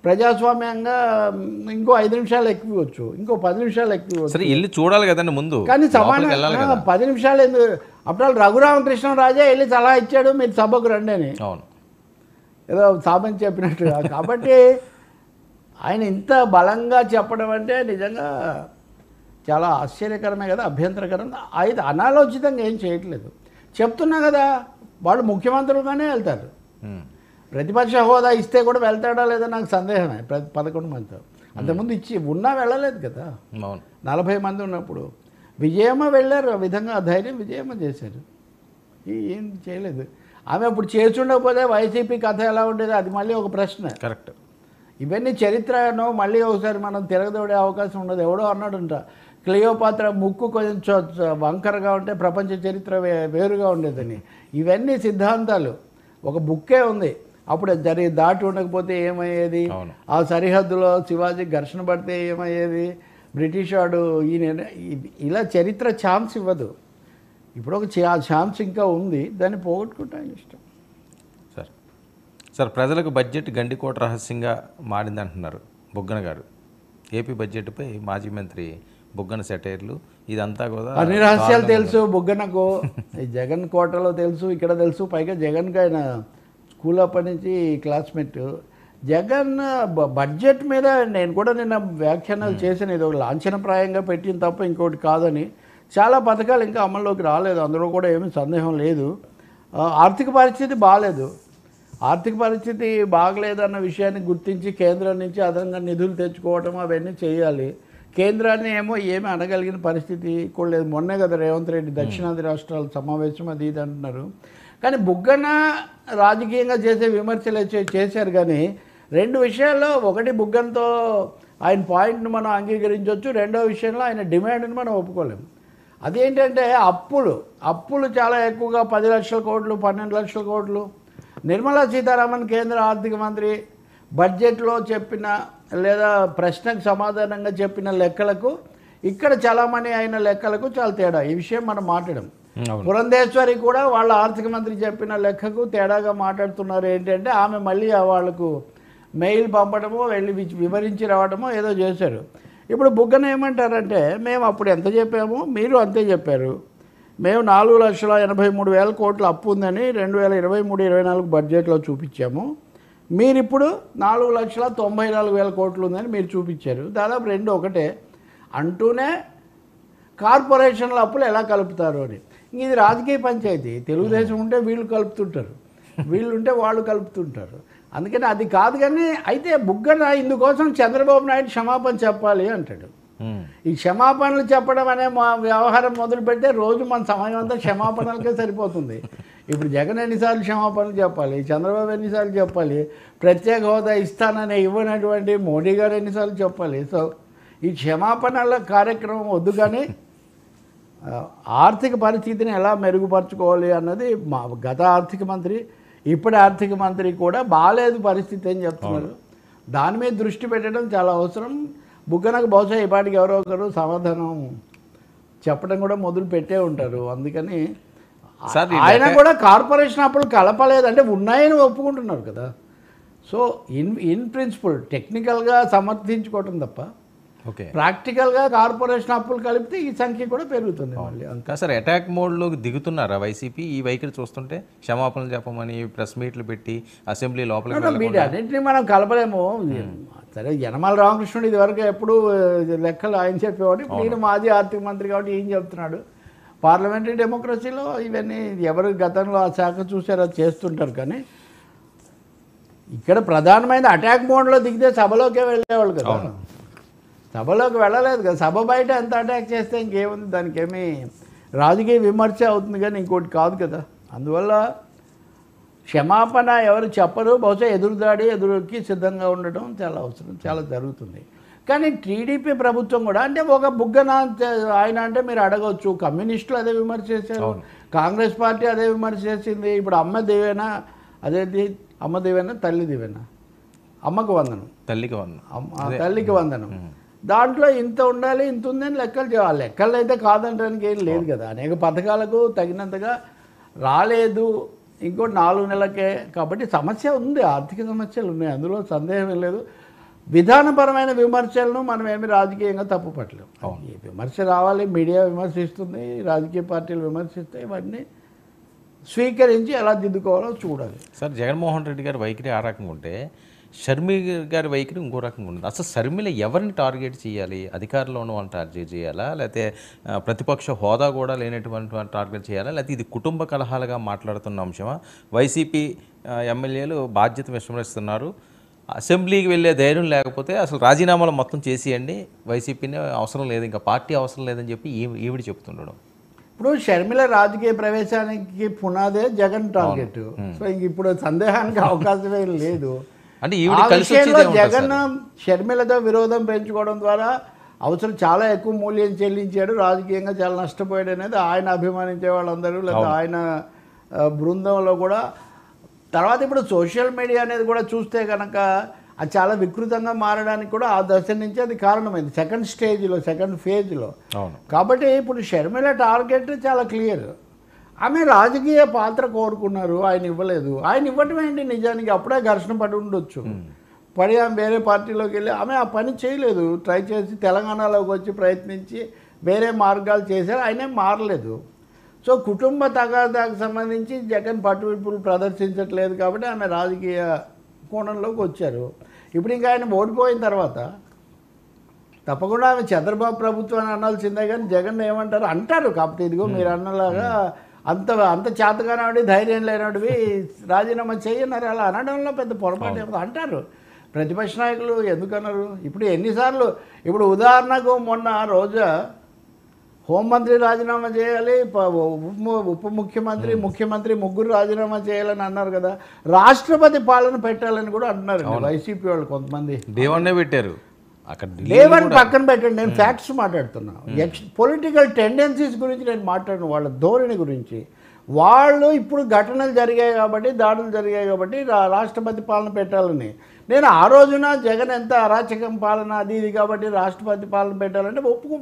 ప్రజాస్వామ్యంగా ఇంకో 5 నిమిషాలు ఎక్కువచ్చు, ఇంకో 10 నిమిషాలు ఎక్కువచ్చు. సరే వెళ్ళి చూడాలి కదండి ముందు. కానీ సమానం 10 నిమిషాలు ఎందుకు? అప్పుడు రఘురామకృష్ణరాజే వెళ్ళి సలహా ఇచ్చాడు మీరు సభకు రండి అని, ఏదో సాబని చెప్పినట్టుగా. కాబట్టి ఆయన ఇంత బలంగా చెప్పడం అంటే నిజంగా చాలా ఆశ్చర్యకరమే కదా, అభ్యంతరకరం. అయితే అనాలోచితంగా ఏం చేయట్లేదు. చెప్తున్నా కదా, వాళ్ళు ముఖ్యమంత్రులుగానే వెళ్తారు. ప్రతిపక్ష హోదా ఇస్తే కూడా వెళ్తాడా లేదా నాకు సందేహమే. 11 మందితో అంతకుముందు ఇచ్చి ఉన్నా వెళ్ళలేదు కదా, 40 మంది ఉన్నప్పుడు. విజయమ్మ వెళ్ళారు, ఆ విధంగా ధైర్యం విజయమ్మ చేశారు, ఏం చేయలేదు. ఆమె అప్పుడు చేస్తుండకపోతే వైసీపీ కథ ఎలా ఉండేది, అది మళ్ళీ ఒక ప్రశ్న. కరెక్ట్. ఇవన్నీ చరిత్రను మళ్ళీ ఒకసారి మనం తిరగదోడే అవకాశం ఉండదు. ఎవడో అన్నాడంట, క్లియోపాత్ర ముక్కు కొంచెం వంకరగా ఉంటే ప్రపంచ చరిత్ర వేరుగా ఉండేదని. ఇవన్నీ సిద్ధాంతాలు. ఒక బుక్కే ఉంది. అప్పుడు దాటి ఉండకపోతే ఏమయ్యేది, ఆ సరిహద్దులో శివాజీ ఘర్షణ పడితే ఏమయ్యేది, బ్రిటిష్ వాడు ఈయన, ఇలా చరిత్ర ఛాన్స్ ఇవ్వదు. ఇప్పుడు ఒక ఛాన్స్ ఇంకా ఉంది, దాన్ని పోగొట్టుకుంటా ఇష్టం. సార్ ప్రజలకు బడ్జెట్ గండికోట రహస్యంగా మారింది అంటున్నారు బుగ్గన గారు. ఏపీ బడ్జెట్పై మాజీ మంత్రి బుగ్గన సెటైర్లు, ఇదంతా కూడా అన్ని రహస్యాలు తెలుసు బుగ్గనకు. జగన్ కోటలో తెలుసు, ఇక్కడ తెలుసు. పైగా జగన్కి ఆయన స్కూల్ అప్పటి నుంచి క్లాస్మేట్. జగన్ బడ్జెట్ మీద నేను కూడా నిన్న వ్యాఖ్యానాలు చేశాను. ఇది ఒక లాంఛనప్రాయంగా పెట్టిన తప్ప ఇంకోటి కాదని. చాలా పథకాలు ఇంకా అమల్లోకి రాలేదు, అందులో కూడా ఏమీ సందేహం లేదు. ఆర్థిక పరిస్థితి బాగాలేదు. ఆర్థిక పరిస్థితి బాగలేదన్న విషయాన్ని గుర్తించి కేంద్రం నుంచి అదనంగా నిధులు తెచ్చుకోవటం అవన్నీ చేయాలి. కేంద్రాన్ని ఏమీ అనగలిగిన పరిస్థితి కూడా లేదు. మొన్నే కదా రేవంత్ రెడ్డి దక్షిణాది రాష్ట్రాల సమావేశం అది ఇది అంటున్నారు. కానీ బుగ్గన రాజకీయంగా చేసే విమర్శలు చేశారు. కానీ 2 విషయాల్లో, ఒకటి బుగ్గనతో ఆయన పాయింట్ను మనం అంగీకరించవచ్చు, రెండో విషయంలో ఆయన డిమాండ్ని మనం ఒప్పుకోలేము. అదేంటంటే అప్పులు చాలా ఎక్కువగా 10 లక్షల కోట్లు, 12 లక్షల కోట్లు. నిర్మలా సీతారామన్ కేంద్ర ఆర్థిక మంత్రి బడ్జెట్లో చెప్పిన లేదా ప్రశ్నకు సమాధానంగా చెప్పిన లెక్కలకు, ఇక్కడ చలామణి అయిన లెక్కలకు చాలా తేడా. ఈ విషయం మనం మాట్లాడడం. పురంధేశ్వరి కూడా వాళ్ళ ఆర్థిక మంత్రి చెప్పిన లెక్కకు తేడాగా మాట్లాడుతున్నారు. ఏంటంటే ఆమె మళ్ళీ వాళ్ళకు మెయిల్ పంపడమో వెళ్ళి వివరించి రావడమో ఏదో చేశారు. ఇప్పుడు బుగ్గన ఏమంటారంటే, మేము అప్పుడు ఎంత చెప్పామో మీరు అంతే చెప్పారు. మేము 4,83,000 కోట్ల అప్పు ఉందని 2023-24 బడ్జెట్లో చూపించాము. మీరిప్పుడు 4,94,000 కోట్లు ఉందని మీరు చూపించారు. దాదాపు 2 ఒకటే అంటూనే కార్పొరేషన్ల అప్పులు ఎలా కలుపుతారు అని. ఇది రాజకీయ పంచాయతీ. తెలుగుదేశం ఉంటే వీళ్ళు కలుపుతుంటారు, వీళ్ళు ఉంటే వాళ్ళు కలుపుతుంటారు. అందుకని అది కాదు. కానీ అయితే బుగ్గన ఇందుకోసం చంద్రబాబు నాయుడు క్షమాపణ చెప్పాలి అంటాడు. ఈ క్షమాపణలు చెప్పడం అనే వ్యవహారం మొదలు పెడితే రోజు మన సమయం అంతా క్షమాపణలకే సరిపోతుంది. ఇప్పుడు జగన్ ఎన్నిసార్లు క్షమాపణలు చెప్పాలి, చంద్రబాబు ఎన్నిసార్లు చెప్పాలి, ప్రత్యేక హోదా ఇస్తానని ఇవ్వనటువంటి మోడీ గారు ఎన్నిసార్లు చెప్పాలి. సో ఈ క్షమాపణల కార్యక్రమం వద్దు. కానీ ఆర్థిక పరిస్థితిని ఎలా మెరుగుపరచుకోవాలి అన్నది మా గత ఆర్థిక మంత్రి, ఇప్పటి ఆర్థిక మంత్రి కూడా బాగాలేదు పరిస్థితి అని చెప్తున్నారు. దాని మీద దృష్టి పెట్టడం చాలా అవసరం. బుగ్గనకు బహుశా ఇప్పటికి ఎవరో ఒకరు సమాధానం చెప్పడం కూడా మొదలు పెట్టే ఉంటారు. అందుకని ఆయన కూడా కార్పొరేషన్ అప్పులు కలపలేదు అంటే ఉన్నాయని ఒప్పుకుంటున్నారు కదా. సో ఇన్ ప్రిన్సిపల్ టెక్నికల్గా సమర్థించుకోవటం తప్ప ప్రాక్టికల్గా కార్పొరేషన్ అప్పులు కలిపితే ఈ సంఖ్య కూడా పెరుగుతుంది. మళ్ళీ అంకా సార్ అటాక్ మోడ్లోకి దిగుతున్నారా వైసీపీ? ఈ వైఖరి చూస్తుంటే క్షమాపణలు చెప్పమని ప్రెస్ మీట్లు పెట్టి అసెంబ్లీ లోపలికి అన్నింటినీ మనం కలపలేము. సరే, యనమల రామకృష్ణుడు ఇది వరకు ఎప్పుడు లెక్కలు ఆయన చెప్పేవాడు. ఇప్పుడు ఈయన మాజీ ఆర్థిక మంత్రి కాబట్టి ఏం చెప్తున్నాడు. పార్లమెంటరీ డెమోక్రసీలో ఇవన్నీ ఎవరు గతంలో ఆ శాఖ చూసారో చేస్తుంటారు. కానీ ఇక్కడ ప్రధానమైన అటాక్ మోడ్లో దిగితే సభలోకే వెళ్ళేవాళ్ళు కదా. సభలోకి వెళ్ళలేదు కదా. సభ బయట ఎంత అటాక్ చేస్తే ఇంకేముంది, దానికి ఏమీ రాజకీయ విమర్శ అవుతుంది కానీ ఇంకోటి కాదు కదా. అందువల్ల క్షమాపణ ఎవరు చెప్పరు. బహుశా ఎదురుకి సిద్ధంగా ఉండటం చాలా అవసరం, చాలా జరుగుతుంది. కానీ టీడీపీ ప్రభుత్వం కూడా అంటే ఒక బుగ్గన ఆయన అంటే మీరు అడగవచ్చు, కమ్యూనిస్టులు అదే విమర్శ చేశారు, కాంగ్రెస్ పార్టీ అదే విమర్శ చేసింది. ఇప్పుడు అమ్మ దేవేనా, అదేది అమ్మ దేవేనా, తల్లి దేవేనా, అమ్మకు వందనం, తల్లికి వందనం. దాంట్లో ఇంత ఉండాలి, ఇంత ఉందని లెక్కలు చేయాలి. లెక్కలు అయితే కాదనడానికి ఏం లేదు కదా. అనేక పథకాలకు తగినంతగా రాలేదు ఇంకో 4 నెలలకే. కాబట్టి సమస్య ఉంది, ఆర్థిక సమస్యలు ఉన్నాయి, అందులో సందేహం లేదు. విధానపరమైన విమర్శలను మనం ఏమి రాజకీయంగా తప్పు పట్టలేము. ఈ విమర్శ రావాలి, మీడియా విమర్శిస్తుంది, రాజకీయ పార్టీలు విమర్శిస్తాయి, ఇవన్నీ స్వీకరించి ఎలా దిద్దుకోవాలో చూడాలి. సార్, జగన్మోహన్ రెడ్డి గారి వైఖరి ఆ రకంగా ఉంటే షర్మిల గారి వైఖరి ఇంకో రకంగా ఉంటుంది. అసలు షర్మిల ఎవరిని టార్గెట్ చేయాలి? అధికారంలో ఉన్న వాళ్ళని టార్గెట్ చేయాలా, లేకపోతే ప్రతిపక్ష హోదా కూడా లేనటువంటి వాళ్ళని టార్గెట్ చేయాలా, లేకపోతే ఇది కుటుంబ కలహాలుగా మాట్లాడుతున్న అంశమా? వైసీపీ ఎమ్మెల్యేలు బాధ్యత విస్మరిస్తున్నారు, అసెంబ్లీకి వెళ్ళే ధైర్యం లేకపోతే అసలు రాజీనామాలు మొత్తం చేసేయండి, వైసీపీని అవసరం లేదు, ఇంకా పార్టీ అవసరం లేదని చెప్పి ఈవిడ చెప్తుండడం. ఇప్పుడు షర్మిల రాజకీయ ప్రవేశానికి పునాదే జగన్ టార్గెట్. సో ఇంక ఇప్పుడు సందేహానికి అవకాశమే లేదు. అంటే జగన్ షర్మిలతో విరోధం పెంచుకోవడం ద్వారా అవసరం చాలా ఎక్కువ మూల్యం చెల్లించాడు, రాజకీయంగా చాలా నష్టపోయాడు అనేది ఆయన అభిమానించే వాళ్ళందరూ, లేదా ఆయన బృందంలో కూడా. తర్వాత ఇప్పుడు సోషల్ మీడియా అనేది కూడా చూస్తే కనుక అది చాలా వికృతంగా మారడానికి కూడా ఆ దశ నుంచి అది కారణమైంది, సెకండ్ స్టేజ్లో, సెకండ్ ఫేజ్లో. కాబట్టి ఇప్పుడు షర్మిల టార్గెట్ చాలా క్లియర్. ఆమె రాజకీయ పాత్ర కోరుకున్నారు, ఆయన ఇవ్వలేదు. ఆయన ఇవ్వటం ఏంటి, నిజానికి అప్పుడే ఘర్షణ పడి ఉండొచ్చు, పడి ఆమె వేరే పార్టీలోకి వెళ్ళి ఆమె ఆ పని చేయలేదు. ట్రై చేసి తెలంగాణలోకి వచ్చి ప్రయత్నించి వేరే మార్గాలు చేశారు, ఆయనే మారలేదు. సో కుటుంబ తగాదాకు సంబంధించి జగన్ పట్టువిప్పులు ప్రదర్శించట్లేదు కాబట్టి ఆమె రాజకీయ కోణంలోకి వచ్చారు. ఇప్పుడు ఇంకా ఆయన ఓడిపోయిన తర్వాత తప్పకుండా ఆమె చంద్రబాబు ప్రభుత్వాన్ని అనాల్సిందే, కానీ జగన్ ఏమంటారు అంటారు. కాకపోతే ఇదిగో మీరు అన్నలాగా అంత చేతగానవి, ధైర్యం లేనవి రాజీనామా చేయన్నారు, అలా అనడంలో పెద్ద పొరపాటు ఏమో అంటారు. ప్రతిపక్ష నాయకులు ఎందుకన్నారు? ఇప్పుడు ఎన్నిసార్లు, ఇప్పుడు ఉదాహరణకు మొన్న రోజా హోంమంత్రి రాజీనామా చేయాలి, ఉప ముఖ్యమంత్రి, ముఖ్యమంత్రి ముగ్గురు రాజీనామా చేయాలని అన్నారు కదా. రాష్ట్రపతి పాలన పెట్టాలని కూడా అంటున్నారు వైసీపీ వాళ్ళు కొంతమంది. దేవన్నే పెట్టారు. లేవని పక్కన పెట్టండి, నేను ఫ్యాక్ట్స్ మాట్లాడుతున్నాను. పొలిటికల్ టెండెన్సీస్ గురించి నేను మాట్లాడిన, వాళ్ళ ధోరణి గురించి. వాళ్ళు ఇప్పుడు ఘటనలు జరిగాయి కాబట్టి, దాడులు జరిగాయి కాబట్టి రాష్ట్రపతి పాలన పెట్టాలని. నేను ఆ రోజున జగన్ ఎంత అరాచకం పాలన అది ఇది కాబట్టి రాష్ట్రపతి పాలన పెట్టాలంటే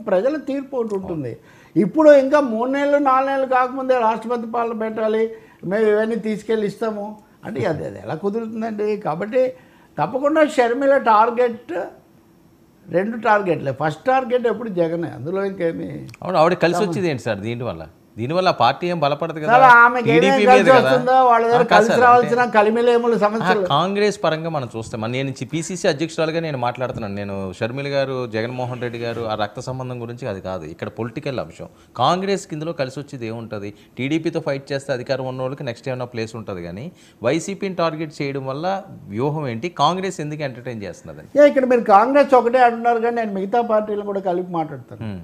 ప్రజల తీర్పు ఒకటి ఉంటుంది. ఇప్పుడు ఇంకా 3 నెలలు 4 నెలలు కాకముందే రాష్ట్రపతి పాలన పెట్టాలి, మేము ఇవన్నీ తీసుకెళ్ళి ఇస్తాము అంటే అది ఎలా కుదురుతుందండి? కాబట్టి తప్పకుండా షర్మిల టార్గెట్ 2 టార్గెట్లే. ఫస్ట్ టార్గెట్ ఎప్పుడు జగనే, అందులో ఇంకేమి. అవును, ఆవిడ కలిసి వచ్చేది ఏంటి సార్ దీనివల్ల పార్టీ ఏం బలపడదు కదా. కాంగ్రెస్ పరంగా మనం చూస్తాం. నేను పిసిసి అధ్యక్షురాలుగా నేను మాట్లాడుతున్నాను. నేను షర్మిల గారు, జగన్మోహన్ రెడ్డి గారు ఆ రక్త సంబంధం గురించి అది కాదు, ఇక్కడ పొలిటికల్ అంశం. కాంగ్రెస్ కిందలో కలిసి వచ్చేది ఏముంటుంది? టీడీపీతో ఫైట్ చేస్తే అధికారం ఉన్న వాళ్ళకి నెక్స్ట్ ఏమైనా ప్లేస్ ఉంటుంది, కానీ వైసీపీని టార్గెట్ చేయడం వల్ల వ్యూహం ఏంటి? కాంగ్రెస్ ఎందుకు ఎంటర్టైన్ చేస్తున్నది? ఇక్కడ మీరు కాంగ్రెస్ ఒకటే అంటున్నారు, కానీ నేను మిగతా పార్టీలను కూడా కలిపి మాట్లాడతాను.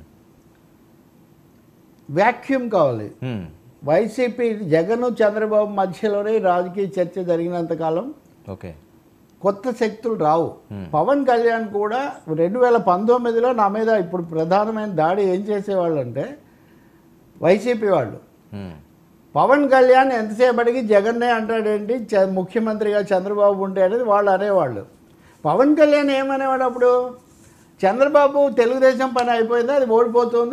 వ్యాక్యూమ్ కావాలి. వైసీపీ జగన్ చంద్రబాబు మధ్యలోనే రాజకీయ చర్చ జరిగినంతకాలం కొత్త శక్తులు రావు. పవన్ కళ్యాణ్ కూడా 2019లో నా మీద ఇప్పుడు ప్రధానమైన దాడి ఏం చేసేవాళ్ళు అంటే వైసీపీ వాళ్ళు. పవన్ కళ్యాణ్ ఎంతసేపటికి జగన్నే అంటాడేంటి, ముఖ్యమంత్రిగా చంద్రబాబు ఉంటే అనేది వాళ్ళు అనేవాళ్ళు. పవన్ కళ్యాణ్ ఏమనేవాడు అప్పుడు, చంద్రబాబు తెలుగుదేశం పని అయిపోయింది, అది ఓడిపోతుంది,